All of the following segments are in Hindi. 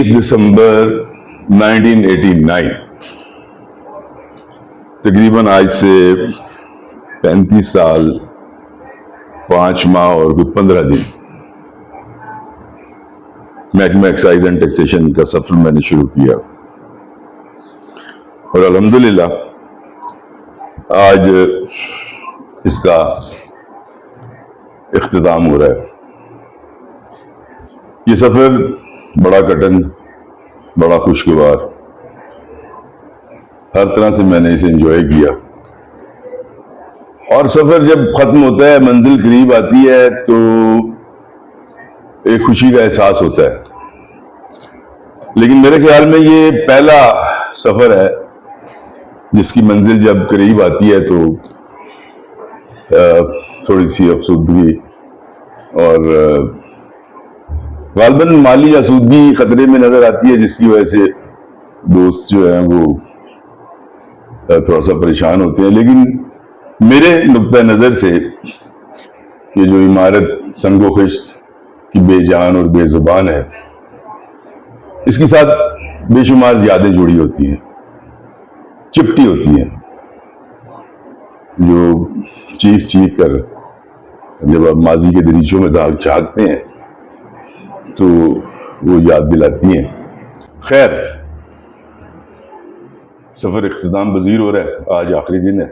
दिसंबर 1989, तकरीबन आज से 35 साल 5 माह और कुछ 15 दिन महकमा एक्साइज एंड टैक्सेशन का सफर मैंने शुरू किया और अल्हम्दुलिल्लाह आज इसका इख्तिताम हो रहा है। ये सफर बड़ा कठिन, बड़ा खुशगवार, हर तरह से मैंने इसे एंजॉय किया और सफर जब खत्म होता है, मंजिल करीब आती है तो एक खुशी का एहसास होता है। लेकिन मेरे ख्याल में ये पहला सफर है जिसकी मंजिल जब करीब आती है तो थोड़ी सी अफसुदगी और गालबन माली आसूदगी खतरे में नजर आती है, जिसकी वजह से दोस्त जो है वो थोड़ा सा परेशान होते हैं। लेकिन मेरे नुक्ता नजर से ये जो इमारत संगो खिश्त की बेजान और बेजुबान है, इसके साथ बेशुमार यादें जुड़ी होती हैं, चिपटी होती हैं, जो चीख चीख कर जब आप माजी के दरीचों में दाग झांकते हैं तो वो याद दिलाती हैं। खैर, सफर इख्तिताम पजीर हो रहा है, आज आखिरी दिन है।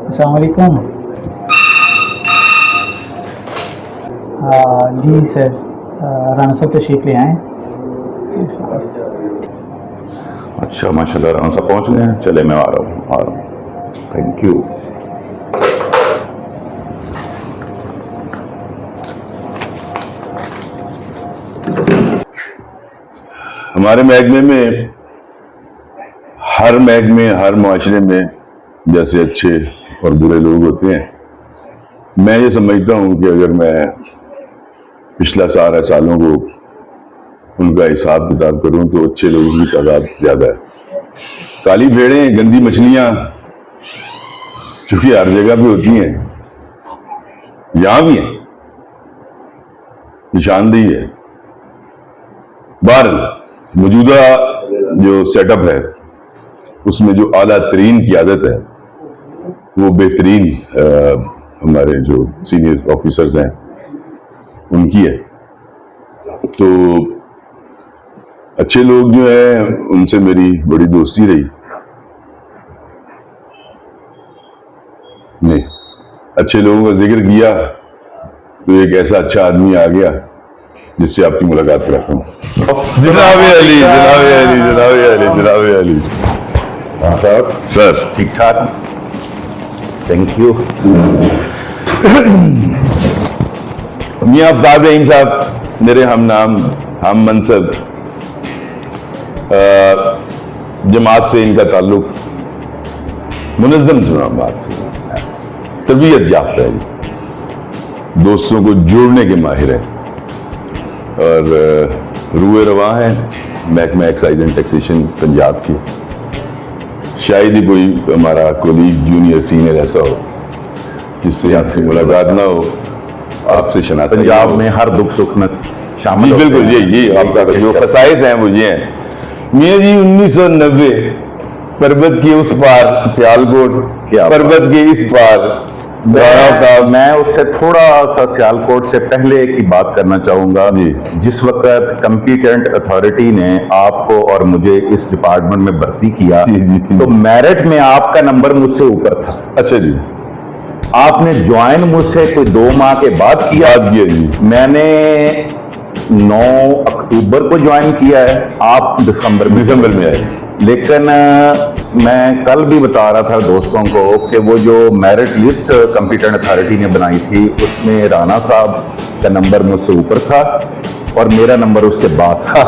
अस्सलाम वालेकुम। जी सर, राना साहब तशरीफ ले आए। अच्छा, माशाल्लाह राना साहब पहुंच गए हैं। चले मैं आ रहा हूँ। Thank you. हमारे महकमे में, हर महकमे, हर माशरे में जैसे अच्छे और बुरे लोग होते हैं, मैं ये समझता हूँ कि अगर मैं पिछला सारा सालों को उनका हिसाब किताब करूँ तो अच्छे लोगों की तादाद ज्यादा है। काली भेड़ें, गंदी मछलियाँ चूंकि हर जगह पे होती हैं, यहां भी है, निशानदेही है। बहरहाल मौजूदा जो सेटअप है उसमें जो आला तरीन क़यादत है वो बेहतरीन हमारे जो सीनियर ऑफिसर्स हैं उनकी है। तो अच्छे लोग जो हैं उनसे मेरी बड़ी दोस्ती रही। नहीं, अच्छे लोगों का जिक्र किया तो एक ऐसा अच्छा आदमी आ गया जिससे आपकी मुलाकात कराता हूँ। जनाब अली, जनाब अली, जनाब अली, जनाब अली साहब, सर ठीक ठाक, थैंक यू। मियां अफ्ताब रहीम साहब, मेरे हम नाम, हम मनसब, जमात से इनका ताल्लुक, मुनज़्ज़म जमात से, तरबियत याफ्ता है, दोस्तों को जोड़ने के माहिर है और रूए रवा है महकमा एक्साइज एंड टैक्सेशन पंजाब की। शायद ही कोई हमारा कोलीग, जूनियर, सीनियर ऐसा हो जिससे आपसे मुलाकात ना हो, आपसे शनाख्त। पंजाब में हर दुख सुख में शामिल, बिल्कुल यही आपका जो खसाइस हैं वो ये हैं। मियाँ जी 1990 पर्वत के उस पार सियालकोट, पर्वत के इस पार मैं उससे थोड़ा सा सियालकोट से पहले की बात करना चाहूंगा। जिस वक्त कॉम्पिटेंट अथॉरिटी ने आपको और मुझे इस डिपार्टमेंट में भर्ती किया, तो मेरिट में आपका नंबर मुझसे ऊपर था। अच्छा जी। आपने ज्वाइन मुझसे कोई 2 माह के बाद किया जी। मैंने 9 अक्टूबर को ज्वाइन किया है, आप दिसंबर में आए। लेकिन मैं कल भी बता रहा था दोस्तों को कि वो जो मेरिट लिस्ट कॉम्पिटेंट अथॉरिटी ने बनाई थी उसमें राना साहब उसका नंबर मुझसे ऊपर था और मेरा नंबर उसके बाद था।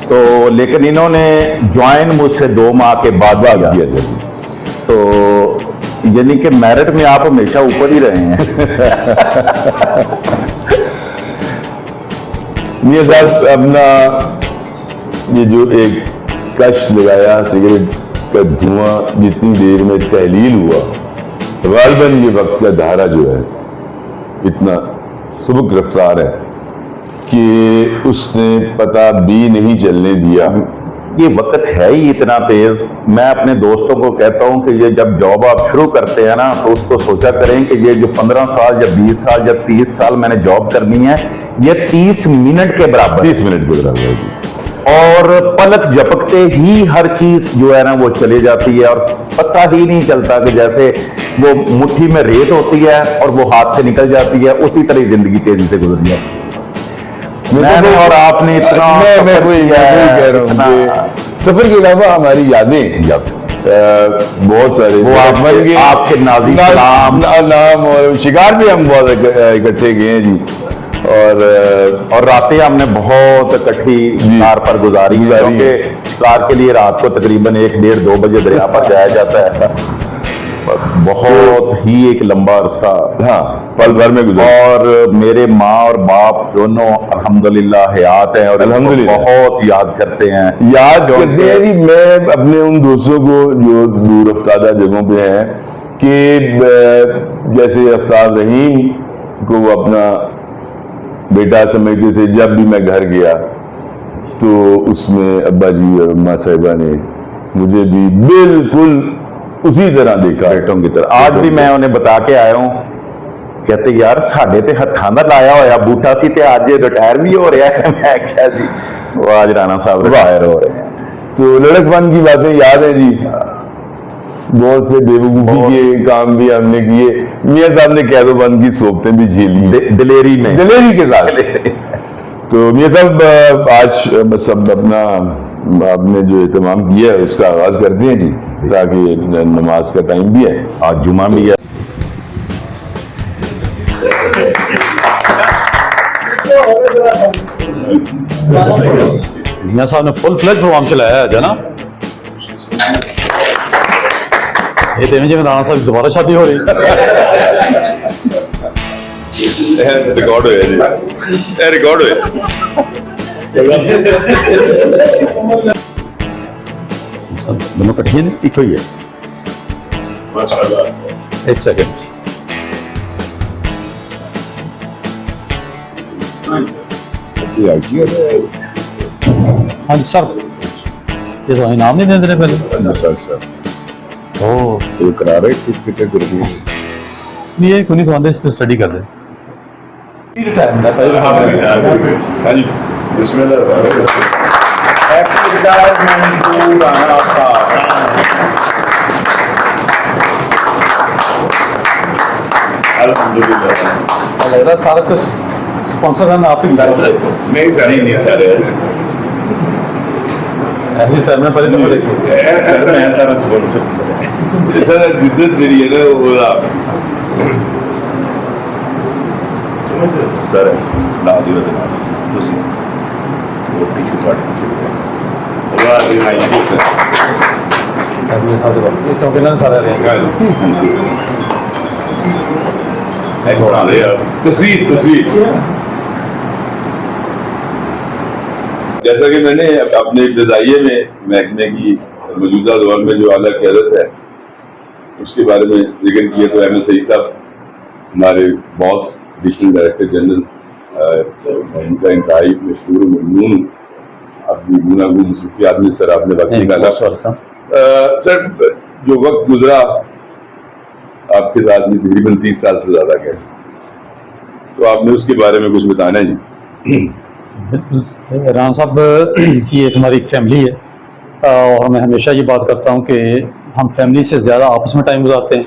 तो लेकिन इन्होंने ज्वाइन मुझसे 2 माह के बाद किया था। तो यानी कि मेरिट में आप हमेशा ऊपर ही रहे हैं। मियां साहब अपना ये जो एक कश लगाया सिगरेट का धुआं जितनी देर में तहलील हुआ, गालिबन ये वक्त का धारा जो है इतना सबक रफ्तार है कि उसने पता भी नहीं चलने दिया। ये वक्त है ही इतना तेज। मैं अपने दोस्तों को कहता हूं कि ये जब जॉब आप शुरू करते हैं ना, तो उसको सोचा करें कि ये जो 15 साल या 20 साल या 30 साल मैंने जॉब करनी है, ये 30 मिनट के बराबर 30 मिनट के बराबर है जी। और पलक झपकते ही हर चीज जो है ना वो चली जाती है और पता ही नहीं चलता कि जैसे वो मुट्ठी में रेत होती है और वो हाथ से निकल जाती है, उसी तरह जिंदगी तेजी से गुजर जाती है। मैंने और आपने इतना मैं कोई कह रहा हूँ कि सफर के अलावा हमारी यादें बहुत सारे वो आप बन गए, आपके नाज़ी नाम और शिकार भी हम बहुत इकट्ठे गए हैं जी। और रातें हमने बहुत इकट्ठी शिकार पर गुजारी है, क्योंकि शिकार के लिए रात को तकरीबन 1, 1:30, 2 बजे दरिया पर जाया जाता है। बस बहुत ही एक लंबा अरसा हाँ पल भर में गुजरा। और मेरे माँ और बाप दोनों अल्हम्दुलिल्लाह हयात हैं और अल्हम्दुलिल्लाह बहुत याद करते हैं। जी। मैं अपने उन दोस्तों को जो दूर अफ्तादा जगहों पे हैं कि जैसे अफ्ताब रहीम को वो अपना बेटा समझते थे, जब भी मैं घर गया तो उसमें अब्बा जी और अम्मा साहिबा ने मुझे भी बिल्कुल उसी तरह देखा, बेटों की तरह। आज भी मैं उन्हें बता के आया हूँ, कहते यार साढ़े ते हत्थां दा लाया होया बूटा सी ते आज रिटायर भी हो रहा है। मैं क्या जी, वो आज राणा साहब रिटायर हो रहे हैं। तो लड़कपन की बातें याद है जी। बहुत से बेवकूफी के काम भी हमने किए। मियां साहब ने कैदोबंद की सोबतें भी झेली दिलेरी के साथ। तो मियां साहब आज सब अपना आपने जो एहतमाम किया है उसका आगाज करते हैं जी, ताकि नमाज का टाइम भी है, आज जुमा भी है। मियां साहब ने फुल फ्लैज प्रोग्राम चलाया है ना। ये तो जी राणा साहब दोबारा शादी हो रही रिकॉर्ड हो जी, रिकॉर्ड हो। दोनों कठिन एक ही है। माशाल्लाह। एक सेकेंड। हाँ जी सर, ये तो इनाम नहीं दे रहे पहले। सर ओह तो करा रहे कुछ क्रिकेट कर रही है नहीं, ये कोई नहीं तो स्टडी कर रहे। हाँ जी बिस्मिल्लाह। लग रहा है सारा कुछ स्पॉन्सर है आप ही नहीं सर ऐसे टाइम में पहले तो देखिए सर मैं सारा स्पॉन्सर सर जिद्दत जड़ी है ना वो सर ला दियो ते ਤੁਸੀਂ वो पीछे ਤੁਹਾਡੇ ਪਿੱਛੇ वाह नहीं सर अभी सारे ये चौके ना सारे रहेंगे। एक बना ले यार तस्वीर। जैसा कि मैंने अपने इब्तदाइये में महकमे की मौजूदा दौर में जो आला क़यादत है उसके बारे में जिक्र किया, तो अहमद सईद साहब हमारे बॉस एडिशनल डायरेक्टर जनरल उनका इंतहाई मशहूर ममनून अपनी गुनागुन मसरूफियात में सर आपने वक्त निकाला। सर जो वक्त गुजरा आपके साथ में तकरीबन 30 साल से ज्यादा गया, तो आपने उसके बारे में कुछ बताना है जी। बिल्कुल राणा साहब, ये एक हमारी फैमिली है और मैं हमेशा ये बात करता हूँ कि हम फैमिली से ज़्यादा आपस में टाइम गुजारते हैं।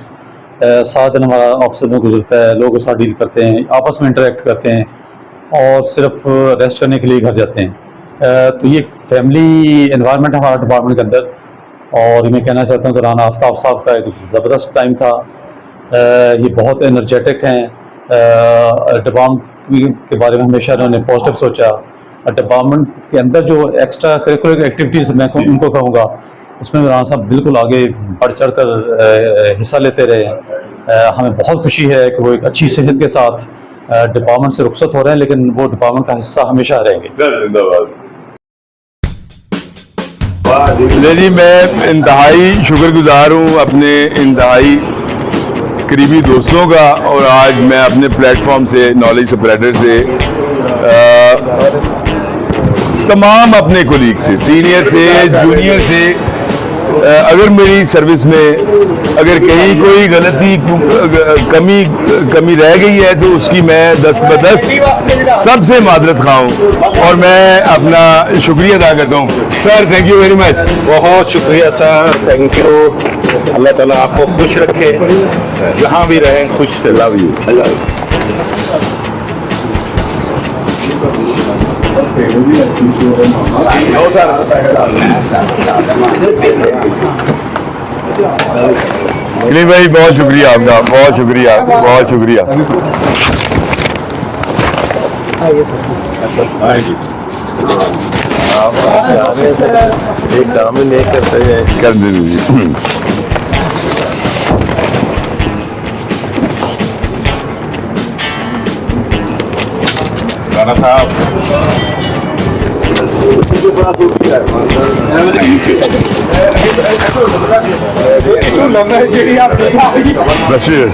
7 दिन हमारा ऑफिस में गुजरता है, लोगों के साथ डील करते हैं, आपस में इंटरेक्ट करते हैं और सिर्फ रेस्ट करने के लिए घर जाते हैं। तो ये फैमिली एनवायरनमेंट हमारा डिपार्टमेंट के अंदर, और मैं कहना चाहता हूँ कि राना आफ्ताब साहब का एक ज़बरदस्त टाइम था। ये बहुत एनर्जेटिक हैं। के बारे में हमेशा इन्होंने पॉजिटिव सोचा। डिपार्टमेंट के अंदर जो एक्स्ट्रा करिकुलर एक्टिविटीज़ मैं उनको कहूँगा, उसमें राना साहब बिल्कुल आगे बढ़ चढ़ कर हिस्सा लेते रहे। हमें बहुत खुशी है कि वो एक अच्छी सेहत के साथ डिपार्टमेंट से रुखसत हो रहे हैं, लेकिन वो डिपार्टमेंट का हिस्सा हमेशा रहेंगे। सर जिंदाबाद। जी, मैं इंतहाई शुक्रगुजार हूँ अपने इंतहाई करीबी दोस्तों का, और आज मैं अपने प्लेटफॉर्म से, नॉलेज स्प्रेडर से, तमाम अपने कोलीग से, सीनियर से, जूनियर से, अगर मेरी सर्विस में अगर कहीं कोई गलती कमी रह गई है तो उसकी मैं 10/10 सबसे मादरत खाऊं, और मैं अपना शुक्रिया अदा करता हूँ। Sir thank you very much. बहुत शुक्रिया सर, थैंक यू। अल्लाह ताला आपको खुश रखे, जहाँ भी रहें खुश से। Love you. अली भाई बहुत शुक्रिया आपका, बहुत शुक्रिया, बहुत शुक्रिया। एक काम नहीं करते कर दीजिए। राणा साहब, बशीर